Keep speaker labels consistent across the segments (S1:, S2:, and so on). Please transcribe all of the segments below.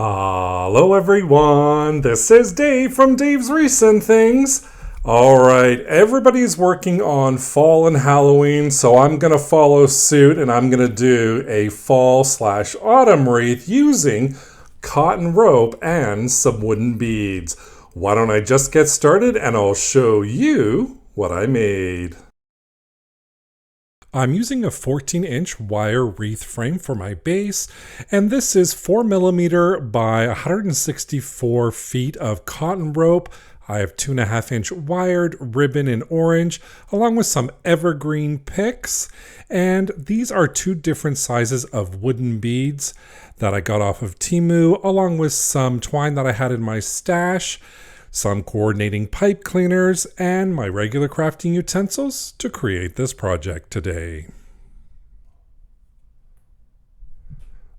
S1: Hello everyone, this is Dave from Dave's Recent Things. Alright, everybody's working on fall and Halloween, so I'm going to follow suit and I'm going to do a fall/autumn wreath using cotton rope and some wooden beads. Why don't I just get started and I'll show you what I made. I'm using a 14-inch wire wreath frame for my base, and this is 4mm by 164 feet of cotton rope. I have 2.5-inch wired ribbon in orange, along with some evergreen picks, and these are two different sizes of wooden beads that I got off of Temu, along with some twine that I had in my stash, some coordinating pipe cleaners, and my regular crafting utensils to create this project today.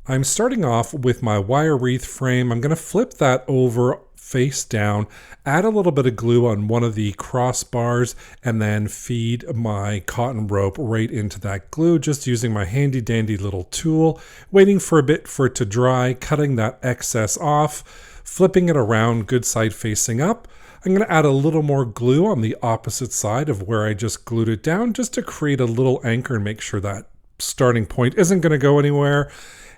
S1: I'm starting off with my wire wreath frame. I'm going to flip that over face down, add a little bit of glue on one of the crossbars, and then feed my cotton rope right into that glue, just using my handy dandy little tool, waiting for a bit for it to dry, cutting that excess off, flipping it around good side facing up. I'm going to add a little more glue on the opposite side of where I just glued it down, just to create a little anchor and make sure that starting point isn't going to go anywhere.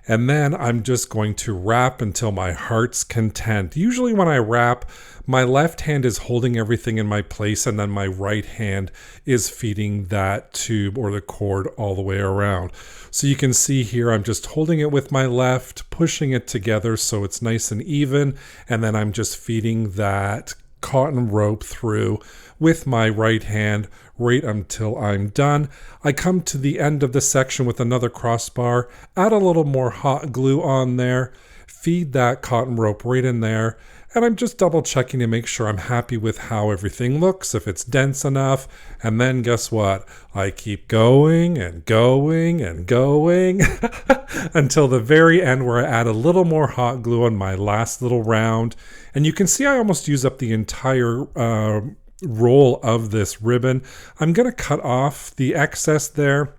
S1: And then I'm just going to wrap until my heart's content. Usually when I wrap, my left hand is holding everything in my place, and then my right hand is feeding that tube or the cord all the way around. So you can see here, I'm just holding it with my left, pushing it together so it's nice and even, and then I'm just feeding that cotton rope through with my right hand right until I'm done. I come to the end of the section with another crossbar, add a little more hot glue on there, feed that cotton rope right in there, and I'm just double checking to make sure I'm happy with how everything looks, if it's dense enough, and then guess what? I keep going and going and going until the very end, where I add a little more hot glue on my last little round. And you can see I almost use up the entire roll of this ribbon. I'm going to cut off the excess there,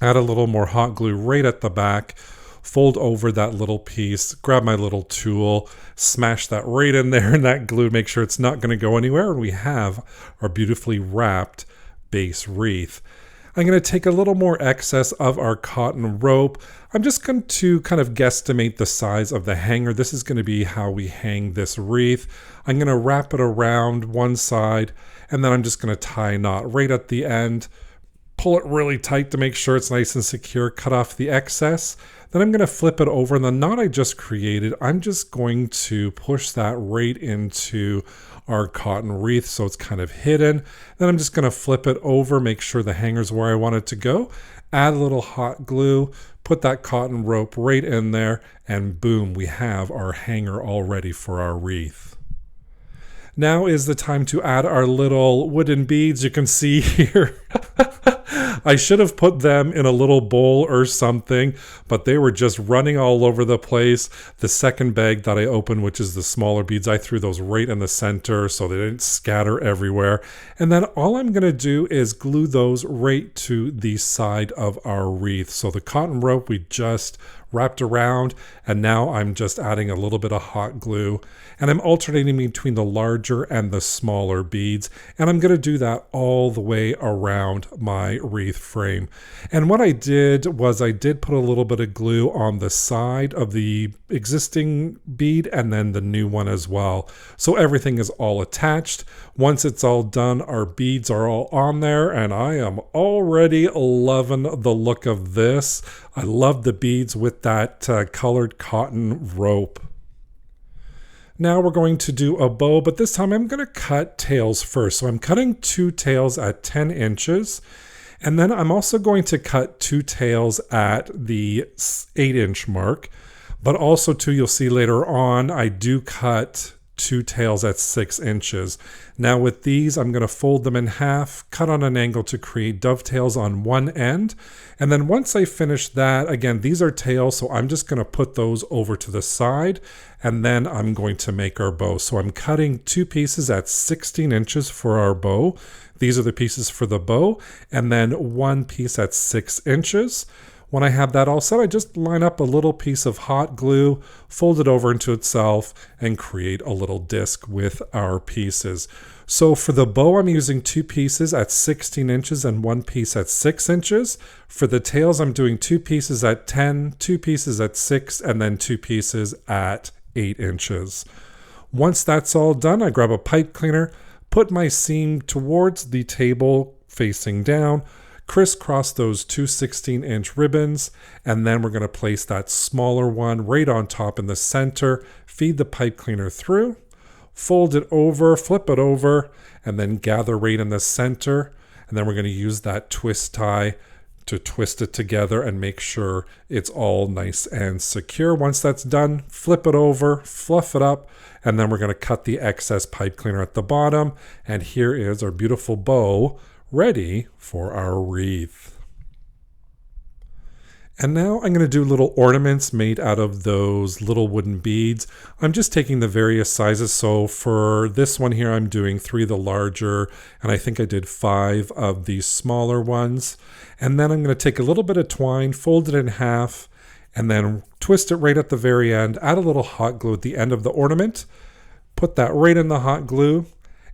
S1: add a little more hot glue right at the back, fold over that little piece, grab my little tool, smash that right in there in that glue, make sure it's not going to go anywhere, and we have our beautifully wrapped base wreath. I'm going to take a little more excess of our cotton rope. I'm just going to kind of guesstimate the size of the hanger. This is going to be how we hang this wreath. I'm going to wrap it around one side, and then I'm just going to tie a knot right at the end, pull it really tight to make sure it's nice and secure, cut off the excess. Then I'm going to flip it over, and the knot I just created, I'm just going to push that right into our cotton wreath so it's kind of hidden. Then I'm just going to flip it over, make sure the hanger's where I want it to go, add a little hot glue, put that cotton rope right in there, and boom, we have our hanger all ready for our wreath. Now is the time to add our little wooden beads. You can see here I should have put them in a little bowl or something, but they were just running all over the place. The second bag that I opened, which is the smaller beads, I threw those right in the center so they didn't scatter everywhere. And then all I'm going to do is glue those right to the side of our wreath. So the cotton rope we just wrapped around, and now I'm just adding a little bit of hot glue, and I'm alternating between the larger and the smaller beads, and I'm going to do that all the way around my wreath frame. And what I did was I did put a little bit of glue on the side of the existing bead and then the new one as well, so everything is all attached. Once it's all done, our beads are all on there, and I am already loving the look of this. I love the beads with that colored cotton rope. Now we're going to do a bow, but this time I'm going to cut tails first. So I'm cutting 2 tails at 10 inches, and then I'm also going to cut 2 tails at the 8-inch mark, but also too, you'll see later on, I do cut 2 tails at 6 inches. Now with these, I'm going to fold them in half, cut on an angle to create dovetails on one end. And then once I finish that, again, these are tails, so I'm just going to put those over to the side, and then I'm going to make our bow. So I'm cutting 2 pieces at 16 inches for our bow. These are the pieces for the bow, and then 1 piece at 6 inches. When I have that all set, I just line up a little piece of hot glue, fold it over into itself, and create a little disc with our pieces. So for the bow, I'm using 2 pieces at 16 inches and 1 piece at 6 inches. For the tails, I'm doing 2 pieces at 10, 2 pieces at 6, and then 2 pieces at 8 inches. Once that's all done, I grab a pipe cleaner, put my seam towards the table facing down, crisscross those 2 16-inch ribbons, and then we're going to place that smaller one right on top in the center, feed the pipe cleaner through, fold it over, flip it over, and then gather right in the center. And then we're going to use that twist tie to twist it together and make sure it's all nice and secure. Once that's done, flip it over, fluff it up, and then we're going to cut the excess pipe cleaner at the bottom. And here is our beautiful bow ready for our wreath. And now I'm going to do little ornaments made out of those little wooden beads. I'm just taking the various sizes. So for this one here, I'm doing 3 of the larger, and I think I did 5 of the smaller ones. And then I'm going to take a little bit of twine, fold it in half, and then twist it right at the very end, add a little hot glue at the end of the ornament, put that right in the hot glue,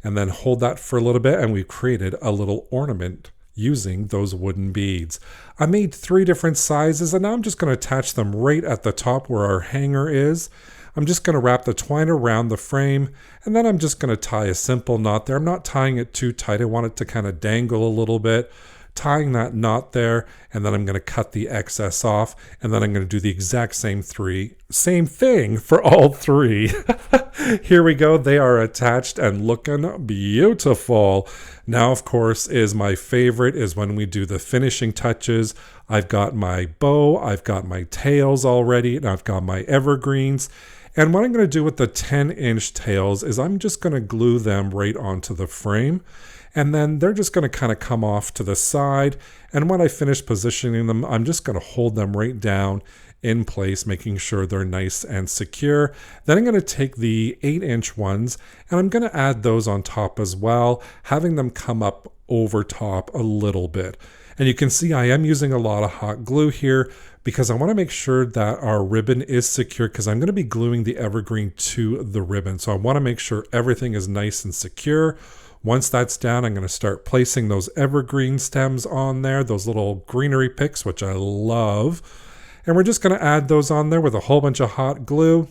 S1: and then hold that for a little bit, and we've created a little ornament using those wooden beads. I made 3 different sizes, and now I'm just going to attach them right at the top where our hanger is. I'm just going to wrap the twine around the frame, and then I'm just going to tie a simple knot there. I'm not tying it too tight. I want it to kind of dangle a little bit. Tying that knot there, and then I'm going to cut the excess off, and then I'm going to do the exact same thing for all 3. Here we go. They are attached and looking beautiful. Now, of course, is my favorite is when we do the finishing touches. I've got my bow, I've got my tails already, and I've got my evergreens. And what I'm going to do with the 10-inch tails is I'm just going to glue them right onto the frame. And then they're just going to kind of come off to the side. And when I finish positioning them, I'm just going to hold them right down in place, making sure they're nice and secure. Then I'm going to take the 8-inch ones, and I'm going to add those on top as well, having them come up over top a little bit. And you can see I am using a lot of hot glue here because I want to make sure that our ribbon is secure, because I'm going to be gluing the evergreen to the ribbon. So I want to make sure everything is nice and secure. Once that's down, I'm going to start placing those evergreen stems on there, those little greenery picks, which I love. And we're just going to add those on there with a whole bunch of hot glue,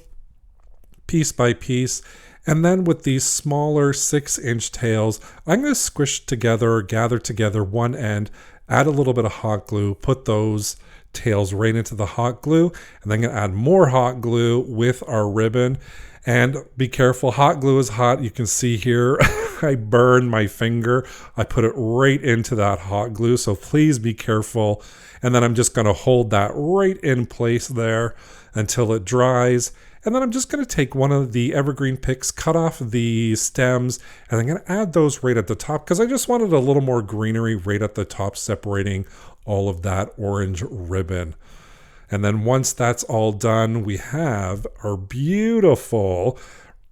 S1: piece by piece. And then with these smaller 6-inch tails, I'm going to squish together or gather together one end, add a little bit of hot glue, put those tails right into the hot glue, and then I'm going to add more hot glue with our ribbon. And be careful, hot glue is hot. You can see here, I burned my finger. I put it right into that hot glue, so please be careful. And then I'm just going to hold that right in place there until it dries. And then I'm just going to take one of the evergreen picks, cut off the stems, and I'm going to add those right at the top because I just wanted a little more greenery right at the top, separating all of that orange ribbon. And then once that's all done, we have our beautiful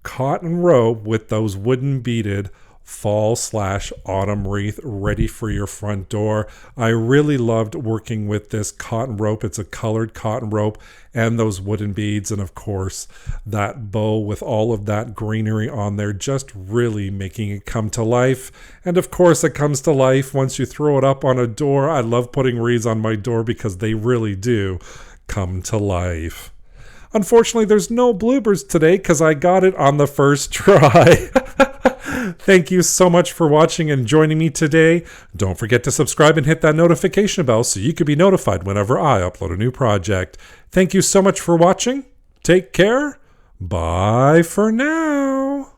S1: cotton rope with those wooden beaded fall/autumn wreath ready for your front door. I really loved working with this cotton rope. It's a colored cotton rope and those wooden beads, and of course that bow with all of that greenery on there, just really making it come to life. And of course it comes to life once you throw it up on a door. I love putting wreaths on my door because they really do come to life. Unfortunately, there's no bloopers today because I got it on the first try. Thank you so much for watching and joining me today. Don't forget to subscribe and hit that notification bell so you can be notified whenever I upload a new project. Thank you so much for watching. Take care. Bye for now.